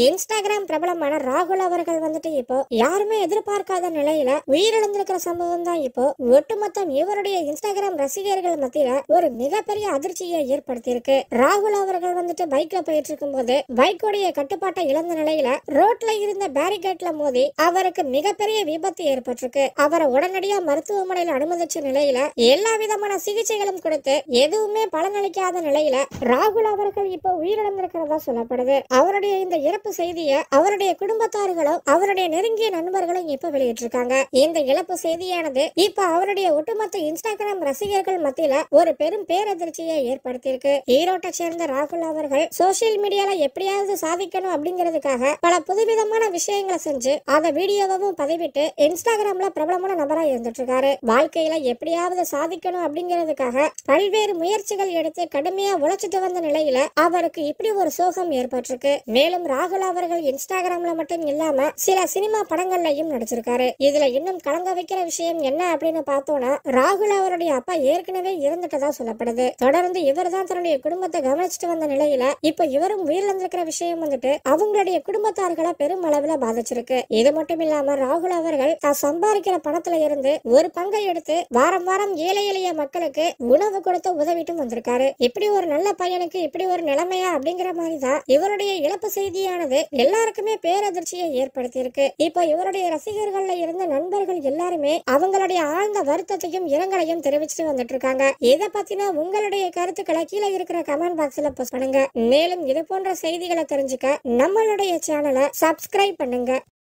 Instagram பிரபலமான ராகுல் அவர்கள் வந்துட்டு இப்போ யாருமே எதிர்பார்க்காத நிலையில உயிரிழந்திருக்கிற சம்பவம் தான் இப்போ ஒட்டுமொத்தம் இவருடைய இன்ஸ்டாகிராம் ரசிகர்கள் மத்தியில ஒரு மிகப்பெரிய அதிர்ச்சியை ஏற்படுத்தியிருக்கு. ராகுல் அவர்கள் வந்துட்டு பைக்ல போயிட்டு இருக்கும் போது பைக்கோடைய கட்டுப்பாட்டை இழந்த நிலையில ரோட்ல இருந்த பேரிகேட்ல மோதி அவருக்கு மிகப்பெரிய விபத்து ஏற்பட்டிருக்கு. அவரை உடனடியா மருத்துவமனையில் அனுமதிச்ச நிலையில எல்லா விதமான சிகிச்சைகளும் கொடுத்து எதுவுமே பலனளிக்காத நிலையில ராகுல் அவர்கள் இப்போ உயிரிழந்திருக்கிறதா சொல்லப்படுது. அவருடைய இந்த இறப்பு செய்தியை அவருடைய குடும்பத்தார்களும் அவருடைய நெருங்கிய நண்பர்களும் இப்ப வெளியிட்டிருக்காங்க. இந்த இழப்பு செய்தியானது இப்ப அவருடைய ஒட்டுமொத்த இன்ஸ்டாகிராம் ரசிகர்கள் மத்தியில ஒரு பெரும் பேரதிர்ச்சியை ஏற்படுத்தியிருக்கு. ஈரோட்டை சேர்ந்த ராகுல் அவர்கள் சோசியல் மீடியால எப்படியாவது சாதிக்கணும் அப்படிங்கிறதுக்காக பல புதுவிதமான விஷயங்களை செஞ்சு அதை வீடியோவும் பதிவிட்டு இன்ஸ்டாகிராம்ல பிரபலமான நபரா இருந்துட்டு இருக்காரு. வாழ்க்கையில எப்படியாவது சாதிக்கணும் அப்படிங்கிறதுக்காக பல்வேறு முயற்சிகள் எடுத்து கடுமையா உழைச்சிட்டு வந்த நிலையில அவருக்கு இப்படி ஒரு சோகம் ஏற்பட்டிருக்கு. மேலும் ராகுல் அவர்கள் இன்ஸ்டாகிராம்ல மட்டும் இல்லாம சில சினிமா படங்கள்லயும் நடிச்சிருக்காரு. இதுல இன்னும் கலங்க வைக்கிற விஷயம் என்ன அப்படின்னு பார்த்தோம்னா ராகுல் அவருடைய அப்பா ஏற்கனவே இறந்துட்டதா சொல்லப்படுது. தொடர்ந்து இவர் தான் தன்னுடைய குடும்பத்தை கவனிச்சுட்டு வந்த நிலையில இப்ப இவரும் உயிரிழந்திருக்கிற விஷயம் வந்துட்டு அவங்களுடைய குடும்பத்தார்களை பெரும் அளவுல பாதிச்சிருக்கு. இது மட்டும் இல்லாம ராகுல் அவர்கள் தான் சம்பாதிக்கிற பணத்துல இருந்து ஒரு பங்கை எடுத்து வாரம் வாரம் ஏழை எளிய மக்களுக்கு உணவு கொடுத்து உதவிட்டும் வந்திருக்காரு. இப்படி ஒரு நல்ல பையனுக்கு இப்படி ஒரு நிலைமையா அப்படிங்கிற மாதிரி தான் இவருடைய இழப்பு செய்தியானது எல்லாருக்குமே பேரதிர்ச்சியை ஏற்படுத்தி இருக்கு. இப்போ இவருடைய ரசிகர்கள்ல இருந்த நண்பர்கள் எல்லாருமே அவங்களுடைய ஆழ்ந்த வருத்தத்தையும் இரங்கலையும் தெரிவிச்சுட்டு வந்துட்டு இருக்காங்க. இதை பத்தின உங்களுடைய கருத்துக்களை கீழே இருக்கிற கமெண்ட் பாக்ஸ்ல போஸ்ட் பண்ணுங்க. மேலும் இது போன்ற செய்திகளை தெரிஞ்சுக்க நம்மளுடைய சேனலை சப்ஸ்கிரைப் பண்ணுங்க.